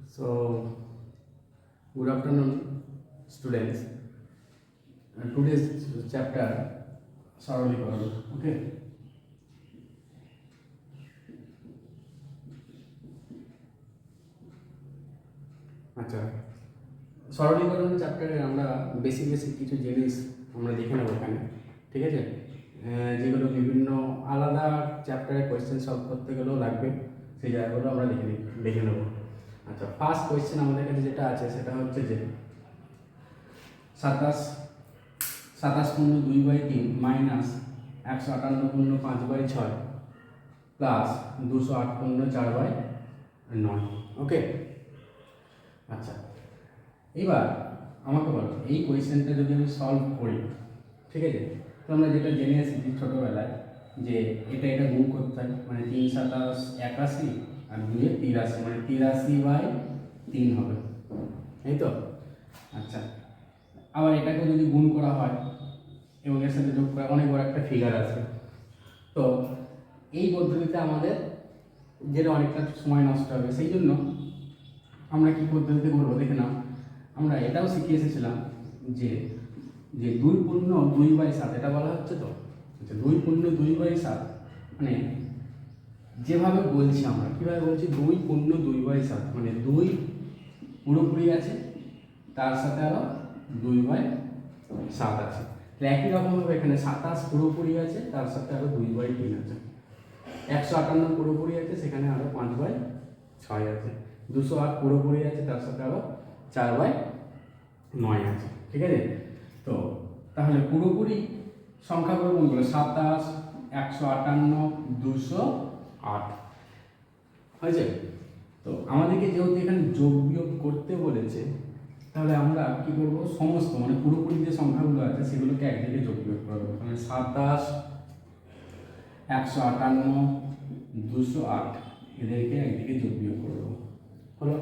So, good afternoon, students. Today's chapter সরলীকরণ. Okay. আচ্ছা, সরলীকরণ চ্যাপ্টারে আমরা বেসিক কিছু জিনিস আমরা দেখে নেব এখানে, ঠিক আছে? যেগুলো বিভিন্ন আলাদা চ্যাপ্টারে কোয়েশ্চেন সলভ করতে গেলেও লাগবে, সেই জায়গাগুলো আমরা দেখে নেব। আচ্ছা, ফার্স্ট কোয়েশ্চেন আমাদের কাছে যেটা আছে সেটা হচ্ছে যে 27.2/3 মাইনাস 158.5/6 প্লাস 208.4/9। ওকে, আচ্ছা, এবার আমাকে বলো এই কোয়েশ্চেনটা যদি আমি সলভ করি, ঠিক আছে? তো আমরা যেটা জেনে এসেছি ছোটোবেলায় যে এটা গুণ করতে হয়, মানে 3 × 7 = 81 আর 2 × 83, মানে 83/3 হবে, এই তো? আচ্ছা, আবার এটাকে যদি গুণ করা হয় এবং এর সাথে যোগ করা অনেক বড় একটা ফিগার আসবে। তো এই পদ্ধতিতে আমাদের যেটা অনেকটা সময় নষ্ট হবে, সেই জন্য আমরা কী পদ্ধতিতে করবো দেখে নাও। আমরা এটাও শিখে এসেছিলাম যে 2/2/7 এটা বলা হচ্ছে তো। আচ্ছা, 2/2/7 মানে যেভাবে বলছি আমরা কীভাবে বলছি, 2/2/7 মানে 2 পুরোপুরি আছে, তার সাথে আরও 2/7 আছে। একই রকমভাবে এখানে 27 পুরোপুরি আছে, তার সাথে আরও 2/3 আছে। 158 পুরোপুরি আছে, সেখানে আরও 5/6 আছে। 208 পুরোপুরি আছে, তার সাথে আরও 4/9 আছে, ঠিক আছে? তো তাহলে পুরোপুরি সংখ্যাগুলো কোনগুলো? 27, 158, 208 হয়েছে। তো আমাদেরকে যেহেতু এখানে যোগ বিয়োগ করতে বলেছে, তাহলে আমরা কি করব, সমস্ত মানে পুরোপুরি যে সংখ্যাগুলো আছে সেগুলোকে একদিকে যোগ বিয়োগ করবো। মানে 27, 158, 208 এদেরকে একদিকে যোগ বিয়োগ করবো, হলো।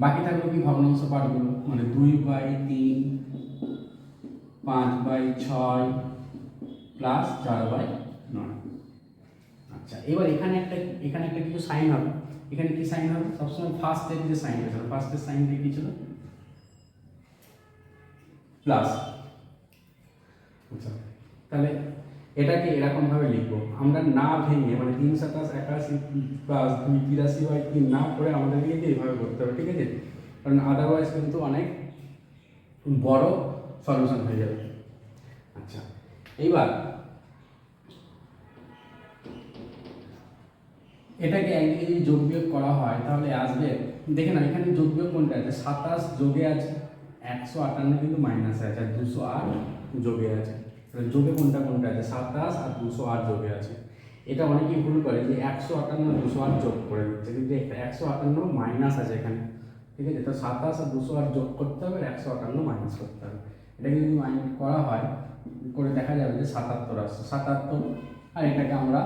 বাকি থাকলো কি ভগ্নাংশ পাঠগুলো, মানে 2/3, 5/6 প্লাস 4/9। আচ্ছা, এবার এখানে একটা কিছু সাইন হবে। এখানে কি সাইন হবে? সবসময় ফার্স্টের যে সাইন আছে, ফার্স্টের সাইনটা কি ছিল? প্লাস। আচ্ছা, তাহলে এটাকে এরকমভাবে লিখবো আমরা, না ভেঙে, মানে 3 × 7 = 81 প্লাস 2 83/3 না করে আমাদেরকে কিন্তু এইভাবে করতে হবে, ঠিক আছে? কারণ আদারওয়াইজ কিন্তু অনেক বড় সলিউশন হয়ে যাবে। আচ্ছা, এইবার এটাকে একদিকে যদি যোগ বিয়োগ করা হয় তাহলে আসবে, দেখে না এখানে যোগ বিয়োগ কোনটা আছে? 27 যোগে আছে, 158 কিন্তু মাইনাসে আছে, আর 208 যোগে আছে। তাহলে যোগে কোনটা আছে? 27 আর 208 যোগে আছে। এটা অনেকেই ভুল করে যে 158 208 যোগ করে দিচ্ছে, কিন্তু 158 মাইনাস আছে এখানে, ঠিক আছে? তো 27 আর 208 যোগ করতে হবে, আর 158 মাইনাস করতে হবে। এটা যদি মাইনাস করা হয়, করে দেখা যাবে যে 77 আসছে, 77। আর এটাকে আমরা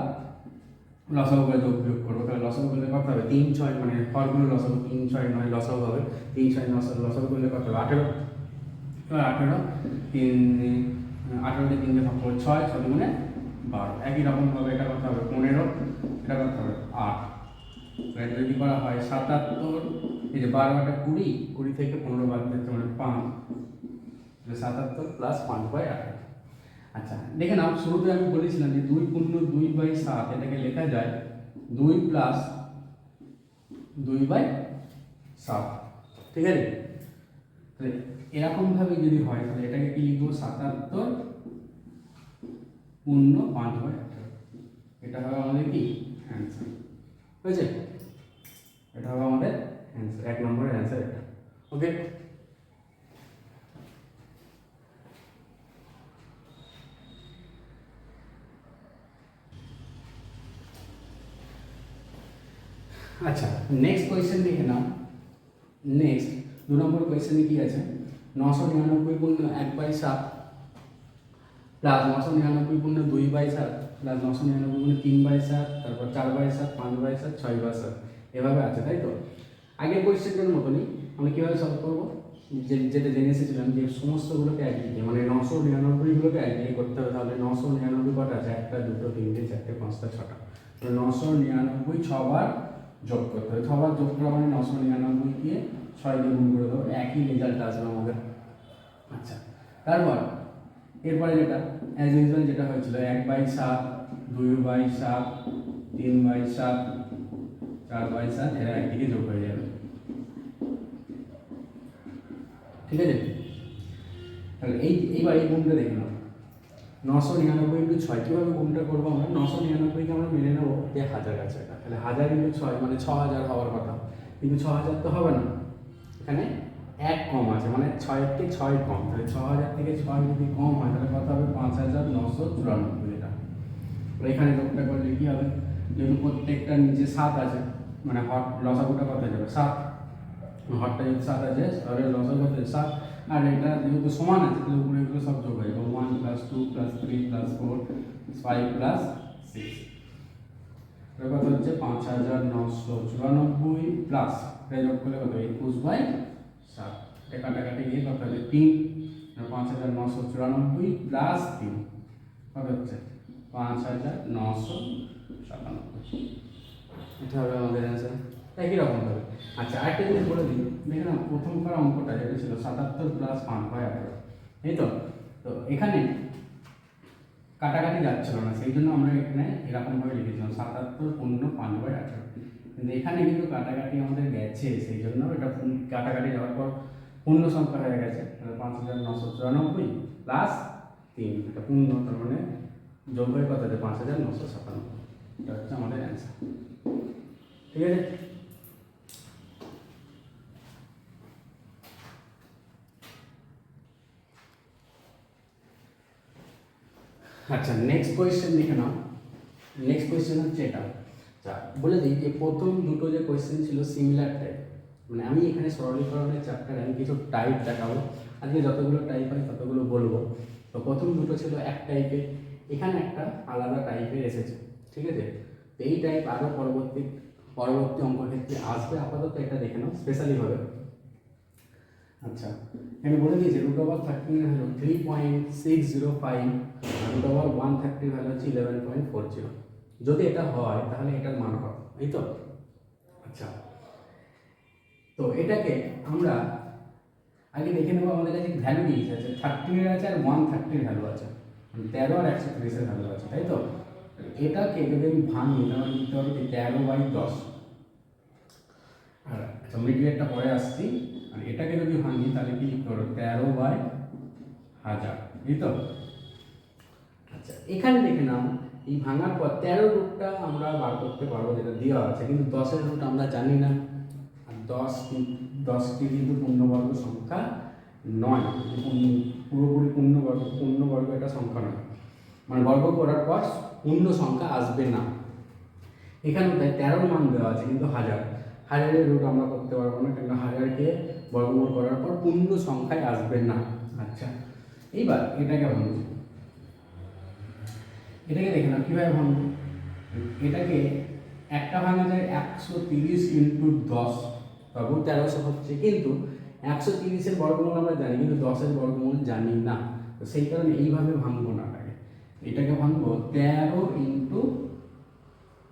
লসাগু করে যোগ বিয়োগ করবো। তাহলে লসাগু করলে কত হবে? 3 6, মানে হরগুলো লসাগু 3 6 9 লসাগু হবে। 3 6 9 লসাগু করলে কত হবে? 18। এবার 18 3 18 3 দিয়ে ভাগ করবো 6 6 দুগুণে 12। একই রকমভাবে এটা কত হবে? 15। এটা কত হবে? 8। এটা যদি করা হয় 77, এই যে 12 8 20, 20 থেকে 15 বাদ দিতে মানে 5, 77 প্লাস 5/18। আচ্ছা, দেখে নাও, শুরুতে আমি বলেছিলাম যে 2/2/7 এটাকে লেখা যায় 2 + 2/7, ঠিক আছে? তাহলে এরকমভাবে যদি হয় তাহলে এটাকে কি লিখবো? 77/5/18। এটা হবে আমাদের কি অ্যান্সার, হয়েছে? এটা হবে আমাদের অ্যান্সার, 1 নম্বরের অ্যান্সার এটা। ওকে, আচ্ছা, নেক্সট কোয়েশ্চেন দেখে নাও। নেক্সট 2 নম্বর কোয়েশ্চেনে কি আছে? 999/1/7 প্লাস 999/2/7 প্লাস 999/3/7, তারপর 4/7, 5/7, 6/7 এভাবে আছে, তাই তো? আগের কোয়েশ্চেনটার মতনই আমরা কীভাবে সলভ করবো, যেটা জেনে এসেছিলাম যে সমস্তগুলোকে একদিকে, মানে 999গুলোকে একদিকে করতে হবে। তাহলে 999 কটা আছে? 1 2 3 4 5 6টা। 999 6 বার যোগ করতে হবে। সবার যোগ করা মানে 999 দিয়ে 6 দিয়ে গুণ করে দেবো, একই রেজাল্ট আসবে আমাদের। আচ্ছা, তারপর এরপরে যেটা অ্যাজ ইউজুয়াল যেটা হয়েছিল 1/7, 2/7, 3/7, 4/7, এরা একদিকে যোগ হয়ে যাবে। ঠিক আছে, তাহলে এইবার এই গুণটা দেখে নাও, 999 ইন্টু 6 কীভাবে গুণটা করবো আমরা? 999কে আমরা মেনে নেবো যে 1000 আছে, এটা তাহলে 1000 ইন্টু 6 মানে 6000 হওয়ার কথা, কিন্তু 6000 তো হবে না, এখানে 1 কম আছে, মানে 6-এর থেকে 6 কম, তাহলে 6000 থেকে 6 যদি কম হয় তাহলে কত হবে? 5994, এটা এখানে যোগটা করলে কী হবে? যেহেতু প্রত্যেকটার নিচে 7 আছে, মানে হট লসাগুটা কত যাবে? 7, হটটা যদি 7 আছে তাহলে লসাগু কত? 7, আর এটা যেহেতু সমান আছে তাহলে উপরে এগুলো সব যোগ হয়ে যাবে, 1 + 2 + 3 + 4 5 + 6, এটা কত হচ্ছে? 5994 প্লাস এটা যোগ করলে কত? 21/7, এটা কাটাকাটি গিয়ে কত হবে? 3, 5994 প্লাস 3 কত হচ্ছে? 5997, এটা হবে আমাদের অ্যান্সার। একই রকম হবে। আচ্ছা, আরেকটা জিনিস বলে দিই, দেখে না প্রথমকার অঙ্কটা যেটা ছিল 77 + 5/18, এই তো এখানে কাটাকাটি যাচ্ছিল না, সেই জন্য আমরা এখানে এরকমভাবে লিখেছিলাম 77 পূর্ণ 5/18, কিন্তু এখানে কিন্তু কাটাকাটি আমাদের গেছে, সেই জন্য এটা কাটাকাটি যাওয়ার পর পূর্ণ সংখ্যা হয়ে গেছে, 5994 প্লাস 3, এটা পূর্ণ, তার মানে যোগ হয়ে কত হচ্ছে? 5997, এটা হচ্ছে আমাদের অ্যান্সার। ঠিক আছে, আচ্ছা নেক্সট কোয়েশ্চেন দেখে নাও। নেক্সট কোয়েশ্চেন হচ্ছে এটা, আচ্ছা বলে দিই যে প্রথম দুটো যে কোয়েশ্চেন ছিল সিমিলার টাইপ, মানে আমি এখানে সরলীকরণের চ্যাপ্টারে আমি কিছু টাইপ দেখাবো, আজকে যতগুলো টাইপ হয় ততগুলো বলবো। তো প্রথম দুটো ছিল এক টাইপের, এখানে একটা আলাদা টাইপের এসেছে। ঠিক আছে, তো এই টাইপ আরও পরবর্তী অঙ্ক ক্ষেত্রে আসবে, আপাতত এটা দেখে নাও স্পেশালি হবে। আচ্ছা, এখানে বলে দিয়েছে √13 এর ভ্যালু 3.605 আর √130 এর ভ্যালু হচ্ছে 11.40। যদি এটা হয় তাহলে এটার মান কত, এই তো? আচ্ছা, তো এটাকে আমরা আগে দেখে নেবো, আমাদের কাছে ভ্যালু দিয়েছে আছে 13 এর আছে আর 130 এর ভ্যালু আছে, 13 আর 130 এর ভ্যালু আছে, তাই তো? এটাকে যদি আমি ভাঙি তাহলে লিখতে হবে 13/10, আর আচ্ছা মিডিয়েটটা পরে আসছি, আর এটাকে যদি ভাঙি তাহলে কি লিখতে হবে? 13/1000, এই তো? আচ্ছা, এখানে দেখে নাও এই ভাঙার পর 13 রুটটা আমরা বার করতে পারবো, যেটা দেওয়া আছে, কিন্তু 10-এর রুট আমরা জানি না, আর 10টি কিন্তু পূর্ণবর্গ সংখ্যা নয়, পুরোপুরি পূর্ণবর্গ এটা সংখ্যা নয়, মানে বর্গ করার পর পূর্ণ সংখ্যা আসবে না। এখানে 13 মান দেওয়া আছে, কিন্তু হাজারের রুট আমরা করতে পারবো না, কারণ 1000কে বর্গমূল করার পর পূর্ণ সংখ্যায় আসবে না। আচ্ছা, এইবার এটাকে ভাঙবো, এটাকে দেখে নাও কীভাবে ভাঙবো। এটাকে একটা ভাঙা যায় 130 × 10, তবু 1300 হচ্ছে, কিন্তু 130-এর বর্গমূল আমরা জানি, কিন্তু 10-এর বর্গমূল জানি না, তো সেই কারণে এইভাবে ভাঙবো না, এটাকে ভাঙবো 13 ×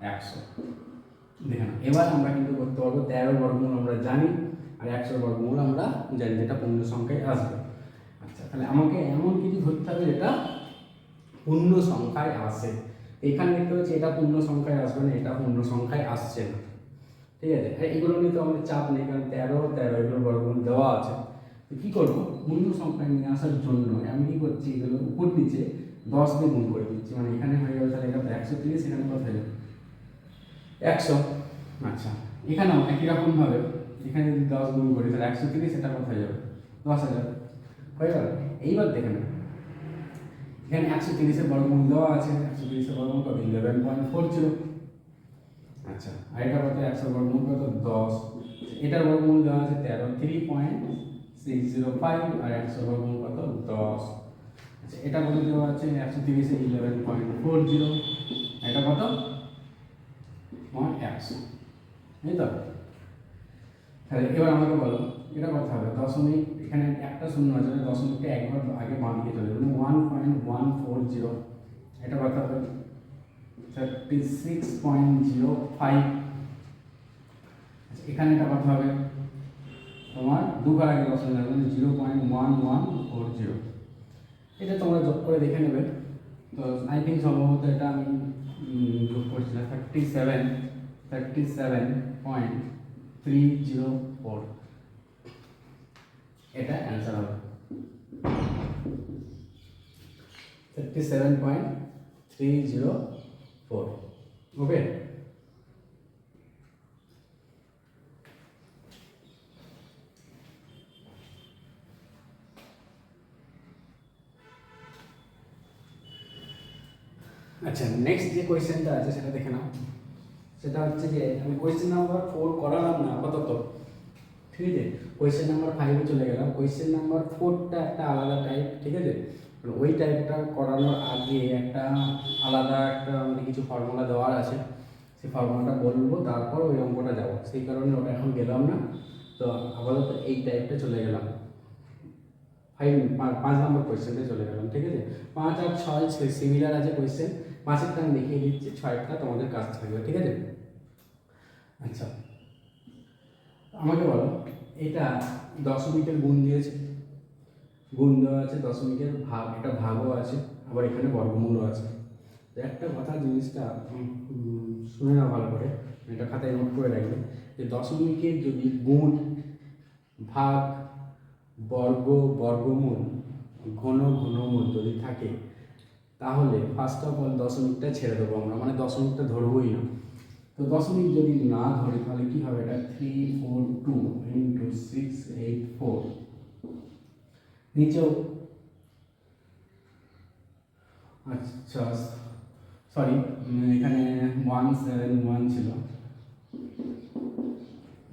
100। দেখেন এবার আমরা কিন্তু করতে পারবো 13 বর্গমূল আমরা জানি, আর 100 বর্গমূল আমরা জানি, যেটা পূর্ণ সংখ্যায় আসবে। আচ্ছা, তাহলে আমাকে এমন কিছু ধরতে হবে যেটা পূর্ণ সংখ্যায় আসে। এখানে দেখতে পাচ্ছি এটা পূর্ণ সংখ্যায় আসবে না, এটা পূর্ণ সংখ্যায় আসছে না। ঠিক আছে, এগুলো নিয়ে তো আমাদের চাপ নেই, কারণ 13 এগুলো বর্গমূল দেওয়া আছে। তো কী করবো? পূর্ণ সংখ্যায় নিয়ে আসার জন্য আমি কী করছি, এগুলো উপর নিচে 10 দিয়ে গুণ করে দিচ্ছি, মানে এখানে হয়ে যাবে তাহলে এটা 130, এখানে কত হয়ে যাবে? 100। আচ্ছা, এখানেও একই রকমভাবে এখানে যদি 10 গুণ করি তাহলে 130, এটা কত হয়ে যাবে? 10,000 হয়ে গেল। এইবার দেখে নেব, এখানে 130-এর বর্গমূল দেওয়া আছে, 130-এর বর্গমূল কত? 11.40। আচ্ছা, আর এটা কত? 100 বর্গমূল কত? 10। এটার বর্গমূল দেওয়া আছে 13, 3.605, আর 100 বর্গমূল কত? 10। আচ্ছা, এটা বলে দেওয়া আছে 130-এ 11.40, এটা কত? 100, এই তো? তাহলে এবার আমাকে বলো এটা কত হবে? দশমিক, এখানে একটা শূন্য আছে, দশমিকটা একবার আগে বাঁধিয়ে চলে যাবে, 1.140, এটা কত হবে? 36.05, এখানে এটা কত হবে তোমার 2 ঘর আগে দশমিক যাবে মানে 0.1140। এটা তোমরা যোগ করে দেখে নেবে। তো আই থিঙ্ক সম্ভবত এটা আমি যোগ করছিলাম 37.304, এটা অ্যান্সার হবে 37.304। ওকে, আচ্ছা নেক্সট যে কোয়েশ্চেনটা আছে সেটা দেখে নাও। সেটা হচ্ছে যে আমি কোয়েশ্চেন নাম্বার 4 করালাম না আপাতত, ঠিক আছে, কোয়েশ্চেন নাম্বার 5 চলে গেলাম। কোয়েশ্চেন নাম্বার 4টা একটা আলাদা টাইপ, ঠিক আছে, ওই টাইপটা করানোর আগে একটা আলাদা একটা মানে কিছু ফর্মুলা দেওয়ার আছে, সেই ফর্মুলাটা বলবো তারপর ওই অঙ্কটা যাবো, সেই কারণে ওটা এখন গেলাম না। তো আপাতত এই টাইপটা চলে গেলাম, 5 নম্বর কোয়েশ্চেনটা চলে গেলাম, ঠিক আছে। 5 আর 6 সিমিলার আছে কোয়েশ্চেন, 5এরটা আমি দেখিয়ে দিচ্ছি, 6এরটা তোমাদের কাজ থাকবে, ঠিক আছে। আচ্ছা আমাকে বলো, এটা দশমিকের গুণ দিয়েছে, গুণ দেওয়া আছে, দশমিকের ভাগ, এটা ভাগও আছে, আবার এখানে বর্গমূলও আছে। তো একটা কথা জিনিসটা শুনে নাও ভালো করে, এটা খাতায় নোট করে রাখবে, যে দশমিকের যদি গুণ, ভাগ, বর্গ, বর্গমূল, ঘনমূল যদি থাকে, তাহলে ফার্স্ট অফ অল দশমিকটা ছেড়ে দেবো আমরা, মানে দশমিকটা ধরবই না। তো দশমিক যদি না ধরে তাহলে কি হবে, এটা 342 ইন্টু 684, নিচেও আচ্ছা সরি এখানে 171 ছিল,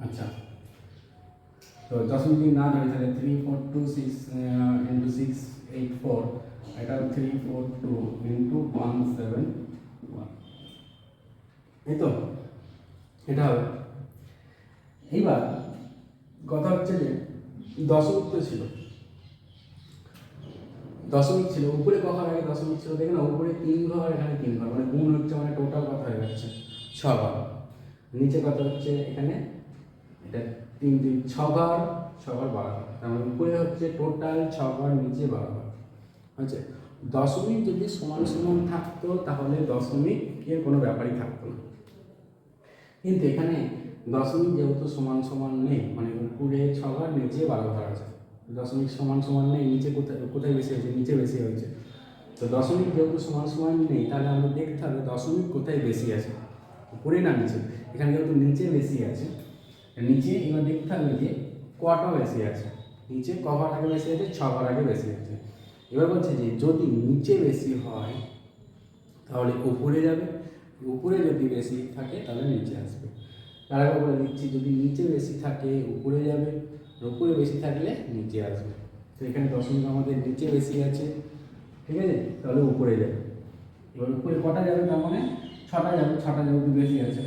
আচ্ছা তো দশমিক না ধরে তাহলে 3426 ইন্টু 684, এটা 342 ইন্টু 171, এই তো এটা হবে। এইবার কথা হচ্ছে যে দশমিক তো ছিল, দশমিক ছিল উপরে, কখন আগে দশমিক ছিল দেখে না, উপরে 3 ঘর, এখানে 3 ঘর, মানে গুণ হচ্ছে, মানে টোটাল কথা হয়ে যাচ্ছে 6 ঘর। নিচে কত হচ্ছে এখানে, এটা 3 3 6 ঘর, 6 ঘর 12 ঘর, তার মানে উপরে হচ্ছে টোটাল 6 ঘর, নিচে 12 ঘর হচ্ছে। দশমিক যদি সমান সমান থাকতো তাহলে দশমিকের কোনো ব্যাপারই থাকতো না, কিন্তু এখানে দশমিক যেহেতু সমান সমান নেই, মানে উপরে 6 ঘর, নিচে 12 ঘর আছে, দশমিক সমান সমান নেই, নিচে কোথায় কোথায় বেশি হয়েছে, নিচে বেশি হয়েছে। তো দশমিক যেহেতু সমান সমান নেই, তাহলে আমাদের দেখতে হবে দশমিক কোথায় বেশি আছে, উপরে না নিচে। এখানে যেহেতু নিচে বেশি আছে, নিচে এবার দেখতে হবে যে কটা বেশি আছে, নিচে ক ঘর আগে বেশি আছে, 6 ঘর আগে বেশি আছে। এবার বলছে যে যদি নিচে বেশি হয় তাহলে উপরে যাবে, উপরে যদি বেশি থাকে তাহলে নিচে আসবে। তারপর বলে দিচ্ছি, যদি নিচে বেশি থাকে উপরে যাবে, উপরে বেশি থাকলে নিচে আসবে। তো এখানে দশমিক আমাদের নিচে বেশি আছে, ঠিক আছে, তাহলে উপরে যাবে। এবার উপরে কটা যাবে, তার মানে 6টা যাবে, 6টা যেহেতু বেশি আছে।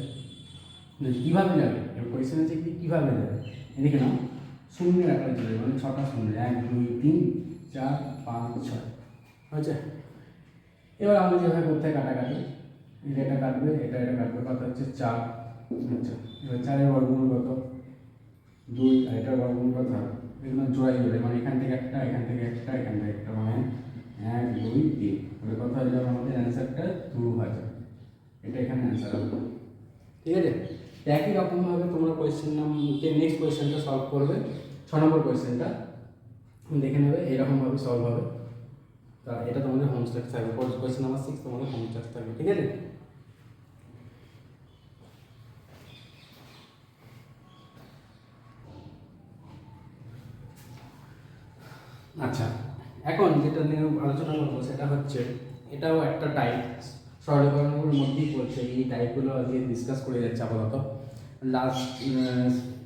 কীভাবে যাবে, এবার কোয়েশ্চেন আছে কি কীভাবে যাবে, দেখে নাও, শূন্যের আকারে চলে যাবে, মানে 6টা শূন্য, 1 2 3 4 5 6 হয়েছে। এবার আমাদের যেভাবে করতে হয় কাটাকাটি, এটা কাটবে, এটা কাটবে, কত হচ্ছে 4। আচ্ছা এবার 4-এর বর্গমূল কত 2, আর এটার বর্গমূল কত, এগুলো জোড়াই জোড়াই, মানে এখান থেকে একটা, এখান থেকে একটা, এখান থেকে একটা, মানে 1 2 3, তাহলে কত হয়ে যাবে আমাদের অ্যান্সারটা 2000, এটা এখানে অ্যান্সার হবে, ঠিক আছে। একই রকমভাবে তোমরা কোয়েশ্চেন নাম্বার নেক্সট কোয়েশ্চেনটা সলভ করবে, 6 নম্বর কোয়েশ্চেনটা দেখে নেবে, এরকমভাবে সলভ হবে। তা এটা তোমাদের হোম স্টাফ থাকবে, কোয়েশ্চেন নাম্বার 6 তোমাদের হোম স্টাফ থাকবে, ঠিক আছে। আচ্ছা এখন যেটা নিয়ে আলোচনা করবো সেটা হচ্ছে, এটাও একটা টাইপ, সরলীকরণের মধ্যেই পড়ছে, এই টাইপগুলো আজকে ডিসকাস করে যাচ্ছে আপাতত। লাস্ট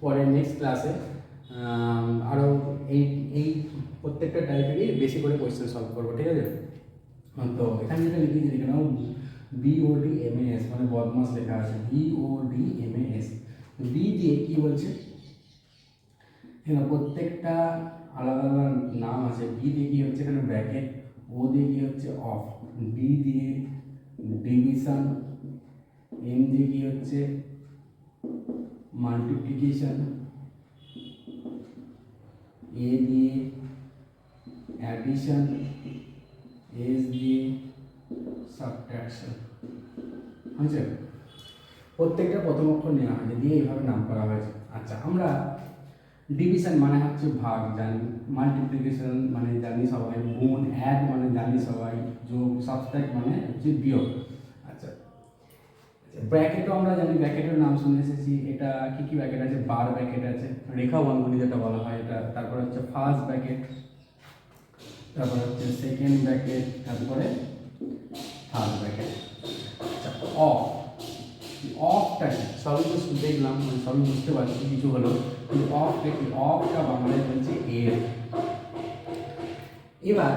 পরে নেক্সট ক্লাসে আরও এই এই প্রত্যেকটা টাইপেরই বেশি করে কোয়েশ্চেন সলভ করবো, ঠিক আছে। তো এখানে যেটা লিখেছি দেখে নাও, BODMAS, মানে বদমাস লেখা আছে, BODMAS। বি দিয়ে কি বলছে, এখানে প্রত্যেকটা আলাদা আলাদা নাম আছে। বি দিয়ে কি হচ্ছে এখানে ব্র্যাকেট, ও দিয়ে কি হচ্ছে অফ, বি দিয়ে ডিভিশন, এম দিয়ে কি হচ্ছে মাল্টিপ্লিকেশন, এ দিয়ে অ্যাডিশন, এস দিয়ে সাবট্রাকশন। বুঝছেন? প্রত্যেকটা প্রথম অক্ষর নেওয়া হয়েছে, দিয়ে এইভাবে নাম করা হয়েছে। আচ্ছা, আমরা ডিভিশন মানে হচ্ছে ভাগ জানি, মাল্টিপ্লিকেশন মানে জানি সবাই, গুণ, অ্যাড মানে জানি সবাই, যোগ, সাবট্রাক্ট মানে হচ্ছে বিয়োগ। আচ্ছা, ব্র্যাকেটও আমরা জানি, ব্র্যাকেটের নাম শুনে এসেছি। এটা কি কি ব্র্যাকেট আছে? বার ব্র্যাকেট আছে, রেখা বন্ধনী যেটা বলা হয় এটা। তারপর হচ্ছে ফার্স্ট ব্র্যাকেট, তারপর হচ্ছে সেকেন্ড ব্র্যাকেট, তারপরে থার্ড ব্র্যাকেট। আচ্ছা, অফ, অফটা কি? সবই তো দেখলাম, মানে সবই বুঝতে পারছি কিছু হলো, কিন্তু অফটা কি? অফটা বাংলায় বলছে এর। এবার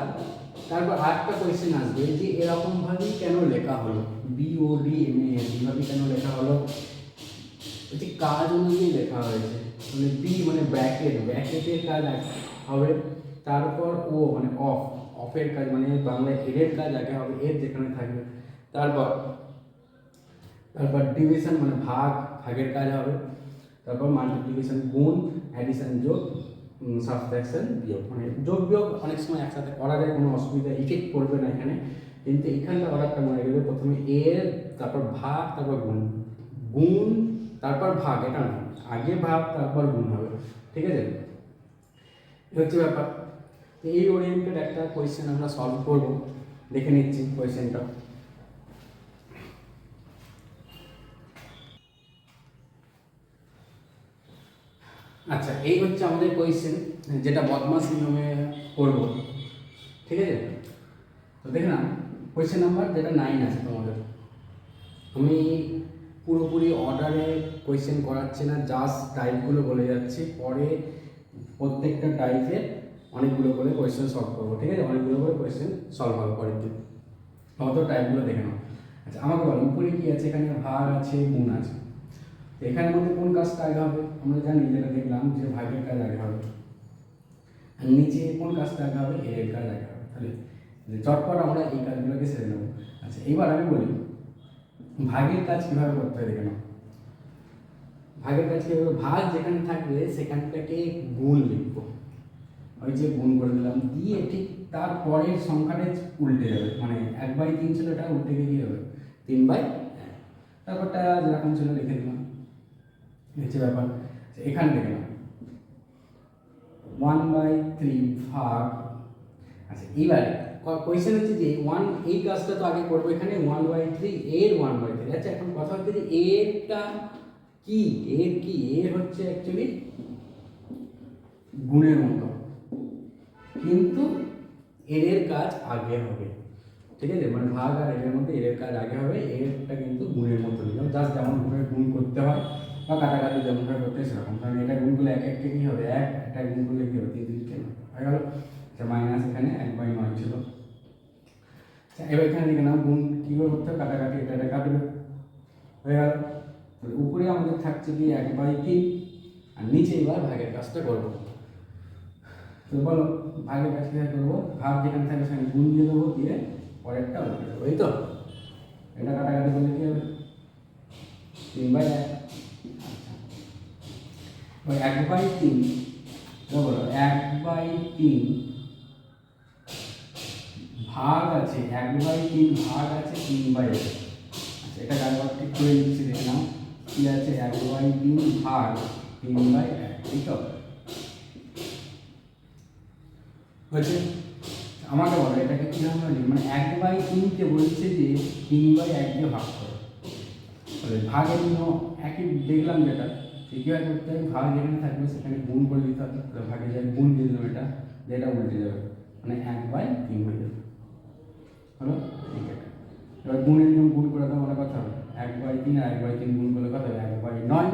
তারপর আরেকটা কোয়েশ্চেন আসবে যে এরকমভাবেই কেন লেখা হলো, BODMAS এইভাবে কেন লেখা হলো? এটি কাজ অনুযায়ী লেখা হয়েছে। মানে বি মানে ব্র্যাকেট, ব্র্যাকেটের কাজ হবে, তারপর ও মানে অফ, অফের কাজ মানে বাংলায় এর কাজ আগে হবে, এর যেখানে থাকবে। তারপর ডিভিশন মানে ভাগ, ভাগের কাজ হবে। তারপর মাল্টিপ্লিকেশন গুণ, অ্যাডিশন যোগ, সাবট্রাকশন বিয়োগ। মানে যোগ বিয়োগ অনেক সময় একসাথে করা যায়, কোনো অসুবিধা ইফেক্ট করবে না এখানে। কিন্তু এখানটা অর্ডারটা মনে গেলে প্রথমে এর, তারপর ভাগ, তারপর গুণ, গুণ তারপর ভাগ, এটা না, আগে ভাগ তারপর গুণ হবে। ঠিক আছে, এ হচ্ছে ব্যাপার। তো এই ওরিয়েন্টেড একটা কোয়েশ্চেন আমরা সলভ করব, দেখে নিচ্ছি কোয়েশ্চেনটা। আচ্ছা, এই হচ্ছে আমাদের কোয়েশ্চেন, যেটা বদমাস নিয়মে করব। ঠিক আছে, তো দেখে না, কোয়েশ্চেন নাম্বার যেটা 9 আছে তোমাদের। আমি পুরোপুরি অর্ডারে কোয়েশ্চেন করাচ্ছি না, জাস্ট টাইপগুলো বলে যাচ্ছি, পরে প্রত্যেকটা টাইপের অনেকগুলো করে কোয়েশ্চেন সলভ করবো। ঠিক আছে, অনেকগুলো করে কোয়েশ্চেন সলভ হবে পরের দিন, অত টাইপগুলো দেখে নাও। আচ্ছা, আমাকে বলো উপরে কী আছে? এখানে ভাগ আছে, গুণ আছে। তো এখানের মধ্যে কোন কাজটা আগে হবে? আমরা জানি, যেটা দেখলাম যে ভাগের কাজ আগে হবে। আর নিচে কোন কাজটা আগে হবে? এর কাজ আগে হবে। তাহলে চটপট আমরা এই কাজগুলোকে সেরে নেব। আচ্ছা, এবার আমি বলি ভাগের কাজ কীভাবে করতে হয় দেখে নাও। ভাগের কাজ কীভাবে? ভাগ যেখানে থাকবে সেখানটাকে গুণ লিখবো, ওই যে গুণ করে দিলাম, দিয়ে ঠিক তারপরের সংখ্যাটা উল্টে যাবে। মানে 1/3 ছিল, এটা উল্টে গিয়ে কী হবে? 3/1। তারপরটা যেরকম ছিল লিখে দিলাম, হচ্ছে ব্যাপার। এখানে দেখে নাও 1/3 ভাগ। আচ্ছা, এইবারে কোয়েশ্চেন হচ্ছে যে এই কাজটা তো আগে করবো, এখানে 1/3 এর 1/3। আচ্ছা, এখন কথা হচ্ছে যে এরটা কি? এর কি? এর হচ্ছে অ্যাকচুয়ালি গুণের মতো, কিন্তু এর কাজ আগে হবে। ঠিক আছে, মানে ভাগ আর এর মধ্যে এর কাজ আগে হবে, এরটা কিন্তু গুণের মতো নিলাম, জাস্ট যেমনভাবে গুণ করতে হয় বা কাটাকাটি যেমনভাবে করতে হয় সেরকম। কারণ এটা গুণ করলে এক একটা কী হবে? এক, এটা গুণ করলে কী হবে? 3 কেন হয়ে গেল। আচ্ছা, মাইনাস এখানে 1/9 ছিল। আচ্ছা, এবার এখানে লিখে নাও গুণ কীভাবে করতে হবে? কাটাকাটি, এটা কাটবে, হয়ে গেল। তাহলে উপরে আমাদের থাকছে কি 1/3, আর নিচে এবার ভাগের কাজটা করবো। তো বলো ভাগের কাজ কীভাবে করবো? ভাগ যেখানে থাকবে সেখানে গুণ দিয়ে দেবো, দিয়ে পরেরটা উল্টে দেবো, এই তো। এটা কাটাকাটি করলে কী হবে? 3/1। আচ্ছা, 1/3, বলো 1/3 ভাগ আছে, 1/3 ভাগ আছে 3/1। আচ্ছা, এটা একবার ঠিক করে দিচ্ছি, দেখে নাও কি আছে? 1/3 ভাগ 3/1, ঠিক তো হচ্ছে। আমাকে বলো এটাকে কীভাবে লিখি? মানে 1/3কে বলছে যে 3/1 দিয়ে ভাগ করো। তাহলে ভাগের নিয়ম একই দেখলাম, যেটা কীভাবে করতে হবে? ভাগ যেখানে থাকবে সেখানে গুণ করে দিতে হবে। তাহলে ভাগে যায় গুণ দিয়ে দিলাম, যেটা উল্টে যাবে, মানে 1/3 হয়ে যাবে। হলো, ঠিক আছে। এবার গুণের নিয়ম, গুণ করে দেওয়া মানে কথা হবে 1/3 আর 1/3 গুণ করলে কথা হবে 1/9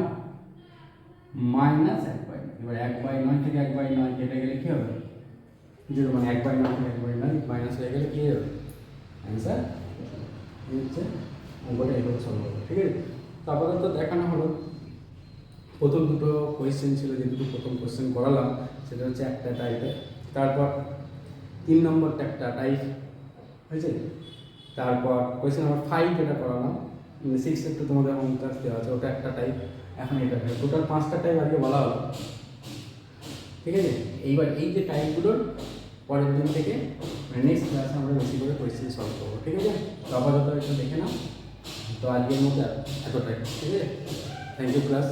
মাইনাস 1/9। এবার 1/9 থেকে 1/9 কেটে গেলে কী হবে? 0। মানে 1/9 থেকে 1/9 মাইনাস হয়ে গেলে কী হবে? অ্যান্সার হচ্ছে অঙ্কটা এইভাবে সলভ হবে। ঠিক আছে, তো আপাতত দেখানো হলো প্রথম দুটো কোয়েশ্চেন ছিল, যে দুটো প্রথম কোয়েশ্চেন করালাম সেটা হচ্ছে একটা টাইপের। তারপর 3 নম্বরটা একটা টাইপ হয়েছে। তারপর কোয়েশ্চেন নাম্বার 5 যেটা করালাম, 6 একটু তোমাদের হোমওয়ার্ক দেওয়া আছে, ওটা একটা টাইপ। এখন এটা টোটাল 5টা টাইপ আজকে বলা হলো, ঠিক আছে। এইবার এই যে টাইপগুলোর পরের দিন থেকে মানে নেক্সট ক্লাসে আমরা বেশি করে কোয়েশ্চেন সলভ করবো, ঠিক আছে। তো আপাতত একটু দেখে নাও। তো আজকের মতো এতটাই, ঠিক আছে। Thank you class.